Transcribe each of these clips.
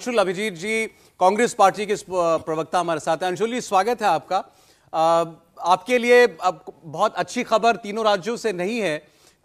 Anshul Abhijit ji Congress party के प्रवक्ता हमारे साथ हैं। अंशुल जी, स्वागत है आपका। आपके लिए अब बहुत अच्छी खबर तीनों राज्यों से नहीं है।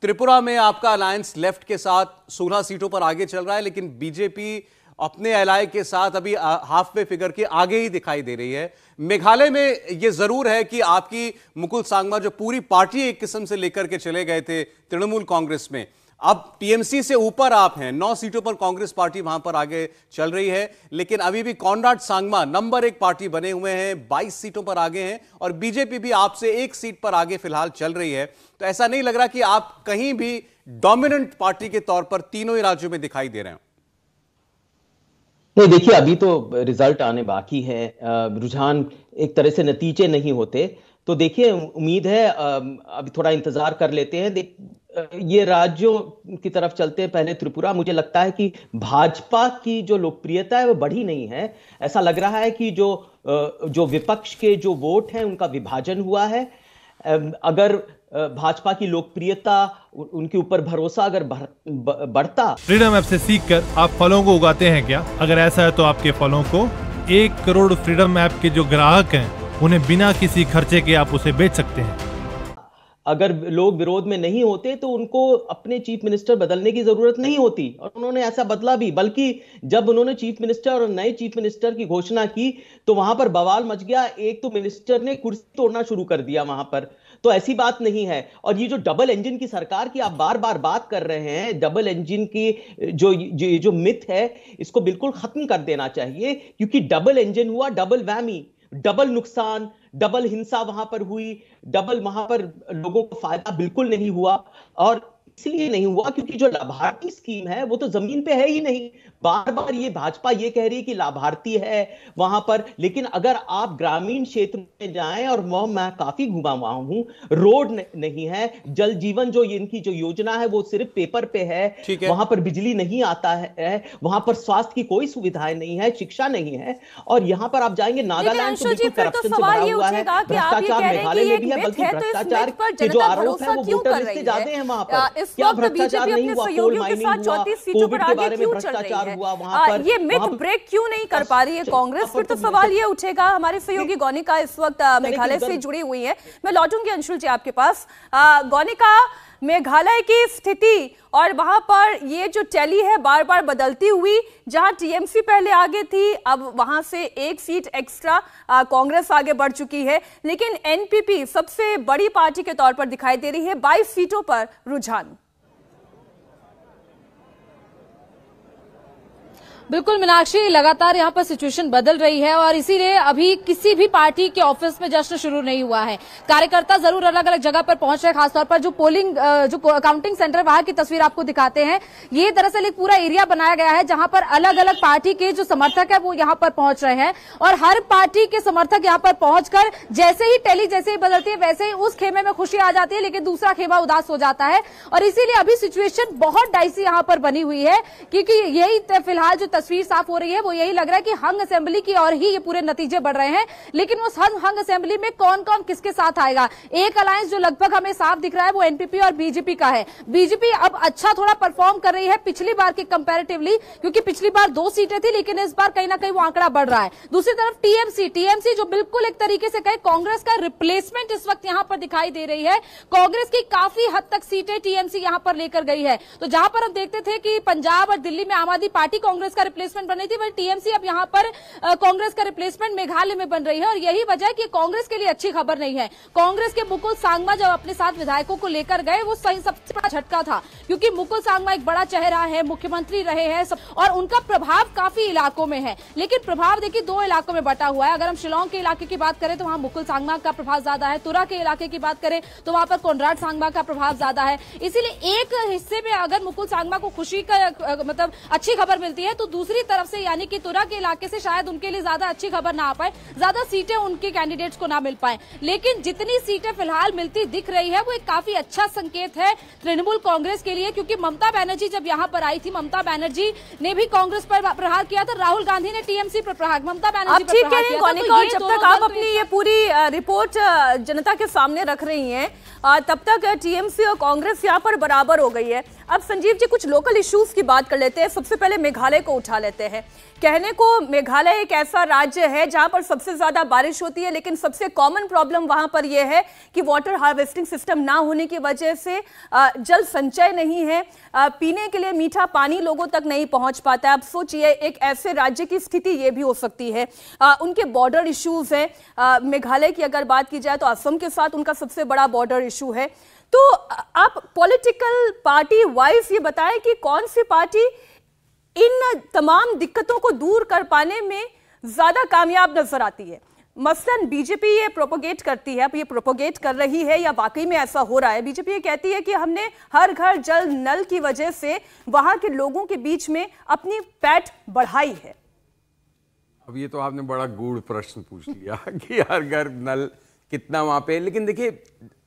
त्रिपुरा में आपका अलायंस लेफ्ट के साथ 16 सीटों पर आगे चल रहा है, लेकिन बीजेपी अपने एलाय के साथ अभी हाफ वे फिगर के आगे ही दिखाई दे रही है। मेघालय में यह जरूर है कि आपकी मुकुल सांगमा जो पूरी पार्टी एक किस्म से लेकर के चले गए थे तृणमूल कांग्रेस में, अब टीएमसी से ऊपर आप हैं। 9 सीटों पर कांग्रेस पार्टी वहां पर आगे चल रही है, लेकिन अभी भी कॉनराड सांगमा नंबर 1 पार्टी बने हुए हैं, 22 सीटों पर आगे हैं, और बीजेपी भी आपसे 1 सीट पर आगे फिलहाल चल रही है। तो ऐसा नहीं लग रहा कि आप कहीं भी डोमिनेंट पार्टी के तौर पर तीनों ही राज्यों में दिखाई दे रहे हैं? नहीं, देखिए, अभी तो रिजल्ट आने बाकी है। रुझान एक तरह से नतीजे नहीं होते, तो देखिए उम्मीद है अभी थोड़ा इंतजार कर लेते हैं। ये राज्यों की तरफ चलते हैं। पहले त्रिपुरा, मुझे लगता है कि भाजपा की जो लोकप्रियता है वो बढ़ी नहीं है। ऐसा लग रहा है कि जो विपक्ष के जो वोट हैं उनका विभाजन हुआ है। अगर भाजपा की लोकप्रियता, उनके ऊपर भरोसा अगर बढ़ता। फ्रीडम ऐप से सीखकर आप फलों को उगाते हैं क्या? अगर ऐसा है तो आपके फलों को 1 करोड़ फ्रीडम ऐप के जो ग्राहक हैं उन्हें बिना किसी खर्चे के आप उसे बेच सकते हैं। अगर लोग विरोध में नहीं होते तो उनको अपने चीफ मिनिस्टर बदलने की जरूरत नहीं होती, और उन्होंने ऐसा बदला भी। बल्कि जब उन्होंने चीफ मिनिस्टर और नए चीफ मिनिस्टर की घोषणा की तो वहां पर बवाल मच गया। एक तो मिनिस्टर ने कुर्सी तोड़ना शुरू कर दिया वहां पर। तो ऐसी बात नहीं है। और ये जो डबल इंजन की सरकार की आप बार बार बात कर रहे हैं, डबल इंजन की जो मिथ है, इसको बिल्कुल खत्म कर देना चाहिए। क्योंकि डबल इंजन हुआ डबल वैमी, डबल नुकसान, डबल हिंसा वहां पर हुई, डबल वहां पर लोगों को फायदा बिल्कुल नहीं हुआ। और इसलिए नहीं हुआ क्योंकि जो लाभार्थी स्कीम है वो तो जमीन पे है ही नहीं। बार बार ये भाजपा ये कह रही है कि लाभार्थी है वहां पर, लेकिन अगर आप ग्रामीण क्षेत्र में जाएं, और मैं काफी घुमा हुआ हूं, रोड नहीं है, जल जीवन जो इनकी जो योजना है वो सिर्फ पेपर पे है। वहां पर बिजली नहीं आता है, वहां पर स्वास्थ्य की कोई सुविधाएं नहीं है, शिक्षा नहीं है। और यहां पर आप जाएंगे नागालैंड तो बिल्कुल करप्शन से भरा हुआ है, भ्रष्टाचार मेघालय में भी है, बल्कि भ्रष्टाचार के जो आरोप है वो वोटर लिस्ट से ज्यादा है वहां पर। क्या भ्रष्टाचार नहीं हुआ? कोल माइनिंग हुआ, कोविड के बारे में भ्रष्टाचार हुआ वहां पर। ये मिथ ब्रेक क्यों नहीं कर पा रही है कांग्रेस? फिर तो सवाल ये उठेगा। हमारे सहयोगी गौनिका इस वक्त मेघालय से जुड़ी हुई है। मैं लौटूंगी अंशुल जी आपके पास। गौनिका, मेघालय की स्थिति और वहां पर ये जो टैली है बार बार बदलती हुई, जहां टीएमसी पहले आगे थी, अब वहां से 1 सीट एक्स्ट्रा कांग्रेस आगे बढ़ चुकी है, लेकिन एनपीपी सबसे बड़ी पार्टी के तौर पर दिखाई दे रही है, 22 सीटों पर रुझान। बिल्कुल मीनाक्षी, लगातार यहाँ पर सिचुएशन बदल रही है और इसीलिए अभी किसी भी पार्टी के ऑफिस में जश्न शुरू नहीं हुआ है। कार्यकर्ता जरूर अलग अलग जगह पर पहुंच रहे हैं। खासतौर पर जो पोलिंग जो काउंटिंग सेंटर वहां की तस्वीर आपको दिखाते हैं। ये दरअसल एक पूरा एरिया बनाया गया है जहां पर अलग अलग पार्टी के जो समर्थक है वो यहाँ पर पहुंच रहे हैं, और हर पार्टी के समर्थक यहाँ पर पहुंचकर जैसे ही टैली जैसे ही बदलती है वैसे ही उस खेमे में खुशी आ जाती है, लेकिन दूसरा खेमा उदास हो जाता है। और इसीलिए अभी सिचुएशन बहुत डाइसी यहाँ पर बनी हुई है, क्योंकि यही फिलहाल जो तस्वीर साफ हो रही है वो यही लग रहा है कि हंग असेंबली की और ही ये पूरे नतीजे बढ़ रहे हैं। लेकिन उस हंग असेंबली में कौन कौन किसके साथ आएगा? एक अलायंस जो लगभग हमें साफ दिख रहा है वो एनपीपी और बीजेपी का है। बीजेपी अब अच्छा थोड़ा परफॉर्म कर रही है पिछली बार के कंपैरेटिवली, क्योंकि पिछली बार 2 सीटें थी, लेकिन इस बार कहीं ना कहीं वो आंकड़ा बढ़ रहा है। दूसरी तरफ टीएमसी जो बिल्कुल एक तरीके से कहे कांग्रेस का रिप्लेसमेंट इस वक्त यहां पर दिखाई दे रही है। कांग्रेस की काफी हद तक सीटें टीएमसी यहां पर लेकर गई है। तो जहां पर हम देखते थे कि पंजाब और दिल्ली में आम आदमी पार्टी कांग्रेस का रिप्लेसमेंट बनी थी, वही टीएमसी अब यहां पर कांग्रेस का रिप्लेसमेंट मेघालय में बन रही है। और यही वजह है कि कांग्रेस के लिए अच्छी खबर नहीं है। कांग्रेस के मुकुल सांगमा जब अपने साथ विधायकों को लेकर गए वो सही सबसे बड़ा झटका था, क्योंकि मुकुल सांगमा एक बड़ा चेहरा है, मुख्यमंत्री रहे हैं और उनका प्रभाव काफी इलाकों में है। लेकिन प्रभाव देखिए 2 इलाकों में बटा हुआ है। अगर हम शिलोंग के इलाके की बात करें तो वहां मुकुल सांगमा का प्रभाव ज्यादा है। तुरा के इलाके की बात करें तो वहां पर कॉनराड सांगमा का प्रभाव ज्यादा है। इसीलिए एक हिस्से में अगर मुकुल सांगमा को खुशी का मतलब अच्छी खबर मिलती है, तो दूसरी तरफ से यानी कि तुरा के इलाके से शायद उनके लिए ज्यादा अच्छी खबर ना आ पाए, ज्यादा सीटें उनके कैंडिडेट्स को ना मिल पाए। लेकिन जितनी सीटें फिलहाल मिलती दिख रही है वो एक काफी अच्छा संकेत है तृणमूल कांग्रेस के लिए, क्योंकि ममता बनर्जी जब यहां पर आई थी, ममता बनर्जी ने भी कांग्रेस पर प्रहार किया था, राहुल गांधी ने टीएमसी पर प्रहार, ममता बनर्जी पर प्रहार किया था। तो जब तक आप अपनी ये पूरी रिपोर्ट जनता के सामने रख रही हैं, तब तक टीएमसी और कांग्रेस यहाँ पर बराबर हो गई है। अब संजीव जी कुछ लोकल इश्यूज की बात कर लेते हैं। सबसे पहले मेघालय को उठा लेते हैं। कहने को मेघालय एक ऐसा राज्य है जहां पर सबसे ज्यादा बारिश होती है, लेकिन सबसे कॉमन प्रॉब्लम वहां पर यह है कि वाटर हार्वेस्टिंग सिस्टम ना होने की वजह से जल संचय नहीं है, पीने के लिए मीठा पानी लोगों तक नहीं पहुंच पाता है। अब सोचिए एक ऐसे राज्य की स्थिति ये भी हो सकती है। उनके बॉर्डर इश्यूज है, मेघालय की अगर बात की जाए तो असम के साथ उनका सबसे बड़ा बॉर्डर इशू है। तो आप पॉलिटिकल पार्टी वाइज ये बताएं कि कौन सी पार्टी इन तमाम दिक्कतों को दूर कर पाने में ज्यादा कामयाब नजर आती है। मसलन बीजेपी ये प्रोपोगेट करती है, अब ये प्रोपोगेट कर रही है या वाकई में ऐसा हो रहा है? बीजेपी ये कहती है कि हमने हर घर जल नल की वजह से वहां के लोगों के बीच में अपनी पैठ बढ़ाई है। अब ये तो आपने बड़ा गूढ़ प्रश्न पूछ लिया कि हर घर नल कितना वहाँ पे। लेकिन देखिए,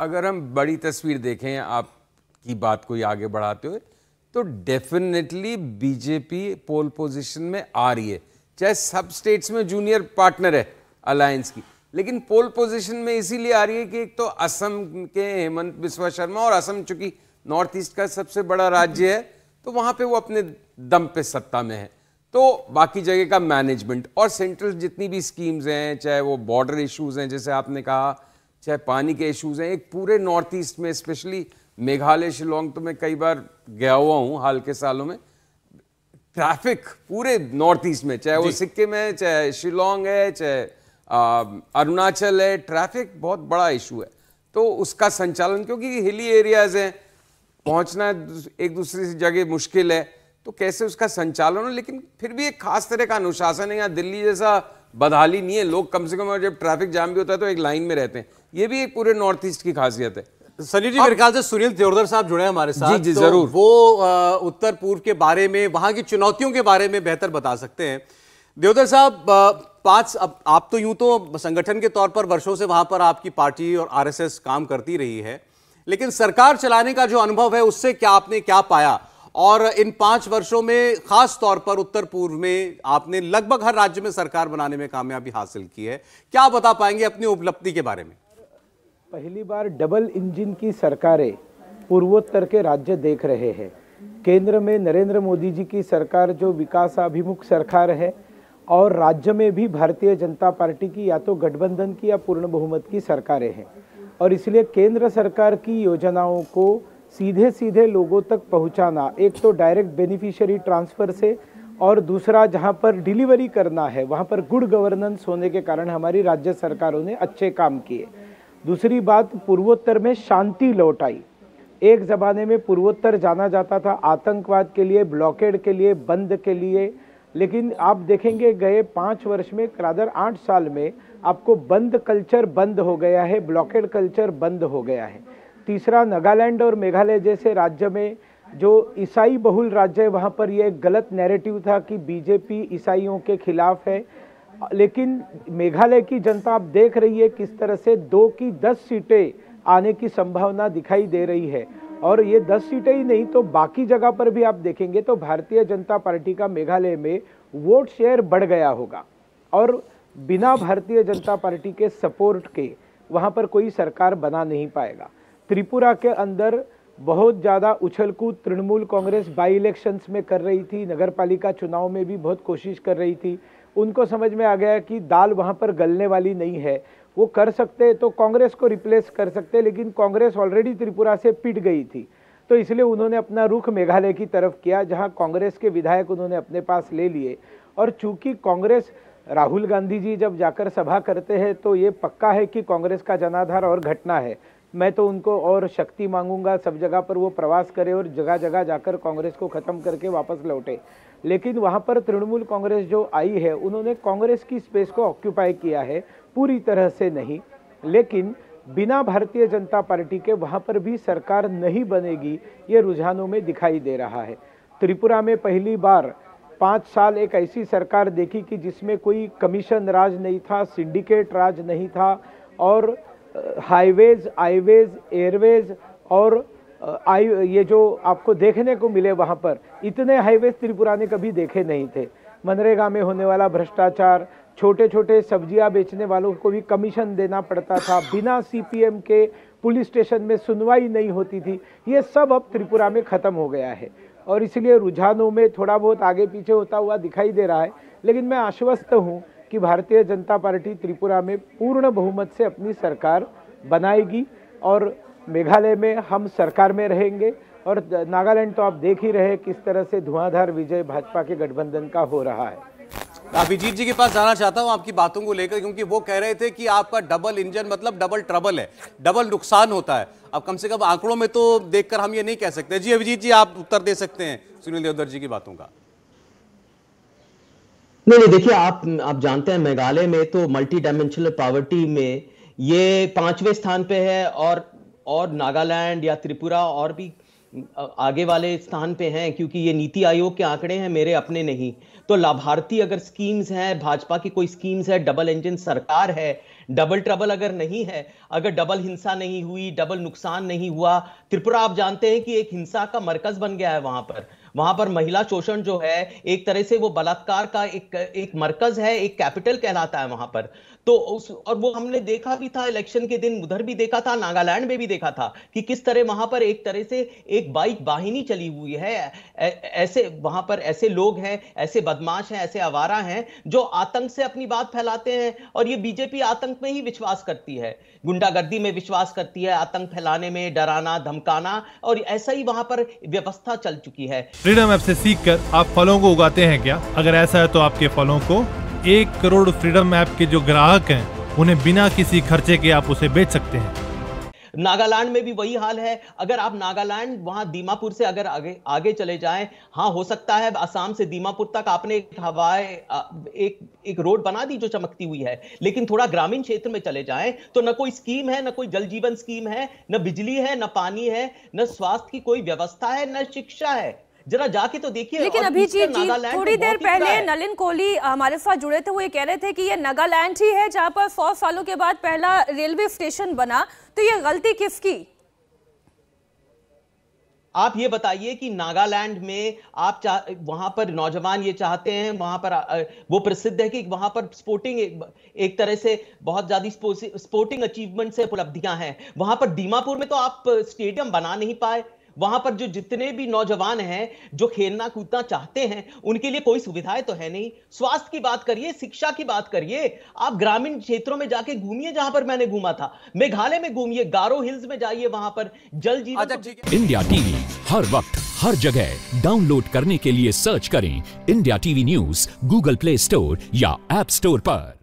अगर हम बड़ी तस्वीर देखें आपकी बात को आगे बढ़ाते हुए, तो डेफिनेटली बीजेपी पोल पोजीशन में आ रही है, चाहे सब स्टेट्स में जूनियर पार्टनर है अलायंस की, लेकिन पोल पोजीशन में इसीलिए आ रही है कि एक तो असम के हेमंत बिस्वा शर्मा, और असम चूंकि नॉर्थ ईस्ट का सबसे बड़ा राज्य है तो वहाँ पे वो अपने दम पे सत्ता में है। तो बाकी जगह का मैनेजमेंट और सेंट्रल जितनी भी स्कीम्स हैं, चाहे वो बॉर्डर इश्यूज हैं जैसे आपने कहा, चाहे पानी के इश्यूज हैं, एक पूरे नॉर्थ ईस्ट में स्पेशली मेघालय, शिलोंग तो मैं कई बार गया हुआ हूँ हाल के सालों में, ट्रैफिक पूरे नॉर्थ ईस्ट में, चाहे वो सिक्किम है, चाहे शिलोंग है, चाहे अरुणाचल है, ट्रैफिक बहुत बड़ा इशू है। तो उसका संचालन, क्योंकि हिली एरियाज हैं, पहुंचना एक दूसरी जगह मुश्किल है, तो कैसे उसका संचालन हो। लेकिन फिर भी एक खास तरह का अनुशासन है। यहाँ दिल्ली जैसा बदहाली नहीं है, लोग कम से कम जब ट्रैफिक जाम भी होता है तो एक लाइन में रहते हैं। ये भी एक पूरे नॉर्थ ईस्ट की खासियत है। संजीव जी, मेरे ख्याल से सुनील देवधर साहब जुड़े हैं हमारे साथ। जी तो जरूर। वो उत्तर पूर्व के बारे में, वहां की चुनौतियों के बारे में बेहतर बता सकते हैं। देवधर साहब, अब आप तो यूं तो संगठन के तौर पर वर्षों से वहां पर आपकी पार्टी और आरएसएस काम करती रही है, लेकिन सरकार चलाने का जो अनुभव है उससे आपने क्या पाया? और इन 5 वर्षों में खास तौर पर उत्तर पूर्व में आपने लगभग हर राज्य में सरकार बनाने में कामयाबी हासिल की है, क्या बता पाएंगे अपनी उपलब्धि के बारे में? पहली बार डबल इंजन की सरकारें पूर्वोत्तर के राज्य देख रहे हैं। केंद्र में नरेंद्र मोदी जी की सरकार जो विकासाभिमुख सरकार है, और राज्य में भी भारतीय जनता पार्टी की या तो गठबंधन की या पूर्ण बहुमत की सरकारें हैं। और इसलिए केंद्र सरकार की योजनाओं को सीधे सीधे लोगों तक पहुंचाना, एक तो डायरेक्ट बेनिफिशियरी ट्रांसफर से, और दूसरा जहां पर डिलीवरी करना है वहां पर गुड गवर्नेंस होने के कारण हमारी राज्य सरकारों ने अच्छे काम किए। दूसरी बात, पूर्वोत्तर में शांति लौट आई। एक ज़माने में पूर्वोत्तर जाना जाता था आतंकवाद के लिए, ब्लॉकेड के लिए, बंद के लिए, लेकिन आप देखेंगे गए 5 वर्ष में, रादर 8 साल में, आपको बंद कल्चर बंद हो गया है, ब्लॉकेड कल्चर बंद हो गया है। तीसरा, नागालैंड और मेघालय जैसे राज्य में जो ईसाई बहुल राज्य है, वहाँ पर यह गलत नैरेटिव था कि बीजेपी ईसाइयों के खिलाफ है, लेकिन मेघालय की जनता आप देख रही है किस तरह से 2 की 10 सीटें आने की संभावना दिखाई दे रही है। और ये 10 सीटें ही नहीं तो बाकी जगह पर भी आप देखेंगे तो भारतीय जनता पार्टी का मेघालय में वोट शेयर बढ़ गया होगा, और बिना भारतीय जनता पार्टी के सपोर्ट के वहाँ पर कोई सरकार बना नहीं पाएगा। त्रिपुरा के अंदर बहुत ज़्यादा उछलकूद तृणमूल कांग्रेस बाई इलेक्शंस में कर रही थी, नगरपालिका चुनाव में भी बहुत कोशिश कर रही थी। उनको समझ में आ गया कि दाल वहाँ पर गलने वाली नहीं है, वो कर सकते तो कांग्रेस को रिप्लेस कर सकते, लेकिन कांग्रेस ऑलरेडी त्रिपुरा से पिट गई थी। तो इसलिए उन्होंने अपना रुख मेघालय की तरफ किया, जहां कांग्रेस के विधायक उन्होंने अपने पास ले लिए। और चूंकि कांग्रेस, राहुल गांधी जी जब जाकर सभा करते हैं तो ये पक्का है कि कांग्रेस का जनाधार और घटना है। मैं तो उनको और शक्ति मांगूंगा, सब जगह पर वो प्रवास करे और जगह जगह जाकर कांग्रेस को ख़त्म करके वापस लौटे। लेकिन वहाँ पर तृणमूल कांग्रेस जो आई है, उन्होंने कांग्रेस की स्पेस को ऑक्यूपाई किया है, पूरी तरह से नहीं, लेकिन बिना भारतीय जनता पार्टी के वहाँ पर भी सरकार नहीं बनेगी, ये रुझानों में दिखाई दे रहा है। त्रिपुरा में पहली बार 5 साल एक ऐसी सरकार देखी कि जिसमें कोई कमीशन राज नहीं था, सिंडिकेट राज नहीं था, और हाईवेज, आईवेज, एयरवेज और ये जो आपको देखने को मिले वहाँ पर, इतने हाईवेज त्रिपुरा ने कभी देखे नहीं थे। मनरेगा में होने वाला भ्रष्टाचार, छोटे छोटे सब्जियां बेचने वालों को भी कमीशन देना पड़ता था, बिना सीपीएम के पुलिस स्टेशन में सुनवाई नहीं होती थी, ये सब अब त्रिपुरा में ख़त्म हो गया है और इसलिए रुझानों में थोड़ा बहुत आगे पीछे होता हुआ दिखाई दे रहा है। लेकिन मैं आश्वस्त हूँ कि भारतीय जनता पार्टी त्रिपुरा में पूर्ण बहुमत से अपनी सरकार बनाएगी और मेघालय में हम सरकार में रहेंगे और नागालैंड तो आप देख ही रहे किस तरह से धुआंधार विजय भाजपा के गठबंधन का हो रहा है। अभिजीत जी के पास जाना चाहता हूं आपकी बातों को लेकर, क्योंकि वो कह रहे थे कि आपका डबल इंजन मतलब डबल ट्रबल है, डबल नुकसान होता है। अब कम से कम आंकड़ों में तो देखकर हम ये नहीं कह सकते। जी अभिजीत जी, आप उत्तर दे सकते हैं सुनील देवधर जी की बातों का। नहीं, देखिए आप जानते हैं मेघालय में तो मल्टी डायमेंशनल पॉवर्टी में ये 5वें स्थान पे है और नागालैंड या त्रिपुरा और भी आगे वाले स्थान पे हैं, क्योंकि ये नीति आयोग के आंकड़े हैं, मेरे अपने नहीं। तो लाभार्थी अगर स्कीम्स हैं, भाजपा की कोई स्कीम्स है, डबल इंजन सरकार है, डबल ट्रबल अगर नहीं है, अगर डबल हिंसा नहीं हुई, डबल नुकसान नहीं हुआ। त्रिपुरा आप जानते हैं कि एक हिंसा का मरकज बन गया है। वहां पर महिला शोषण जो है एक तरह से वो बलात्कार का एक मरकज है, एक कैपिटल कहलाता है वहां पर। तो और वो हमने देखा भी था इलेक्शन के दिन, उधर भी देखा था, नागालैंड में भी देखा था कि किस तरह वहां पर एक तरह से एक बाइक वाहिनी चली हुई है। ऐसे वहां पर ऐसे लोग हैं, ऐसे बदमाश हैं, ऐसे आवारा हैं जो आतंक से अपनी बात फैलाते हैं। और ये बीजेपी आतंक में ही विश्वास करती है, गुंडागर्दी में विश्वास करती है, आतंक फैलाने में, डराना धमकाना, और ऐसा ही वहां पर व्यवस्था चल चुकी है। फ्रीडम ऐप से सीखकर आप फलों को उगाते हैं क्या? अगर ऐसा है तो आपके फलों को 1 करोड़ फ्रीडम ऐप के जो ग्राहक हैं उन्हें बिना किसी खर्चे के आप उसे बेच सकते हैं। नागालैंड में भी वही हाल है। अगर आप नागालैंड वहां दीमापुर से अगर आगे चले जाएं, हाँ हो सकता है असम से दीमापुर तक आपने एक रोड बना दी जो चमकती हुई है, लेकिन थोड़ा ग्रामीण क्षेत्र में चले जाएं तो न कोई स्कीम है, न कोई जल जीवन स्कीम है, न बिजली है, न पानी है, न स्वास्थ्य की कोई व्यवस्था है, न शिक्षा है। जरा जाके तो देखिए। लेकिन अभिजीत जी, थोड़ी देर पहले नलिन कोहली हमारे साथ जुड़े थे, वो ये कह रहे थे कि ये नागालैंड ही है जहां पर 100 सालों के बाद पहला रेलवे स्टेशन बना, तो ये गलती किसकी? आप ये बताइए कि नागालैंड में वहां पर नौजवान ये चाहते हैं, वहां पर वो प्रसिद्ध है कि वहां पर स्पोर्टिंग एक तरह से बहुत ज्यादा स्पोर्टिंग अचीवमेंट से उपलब्धियां हैं। वहां पर दीमापुर में तो आप स्टेडियम बना नहीं पाए। वहां पर जो जितने भी नौजवान हैं जो खेलना कूदना चाहते हैं उनके लिए कोई सुविधाएं तो है नहीं। स्वास्थ्य की बात करिए, शिक्षा की बात करिए, आप ग्रामीण क्षेत्रों में जाके घूमिए, जहां पर मैंने घूमा था, मेघालय में घूमिए, गारो हिल्स में जाइए, वहां पर जल जीवन। इंडिया टीवी हर वक्त हर जगह डाउनलोड करने के लिए सर्च करें India TV news Google play store या ऐप स्टोर पर।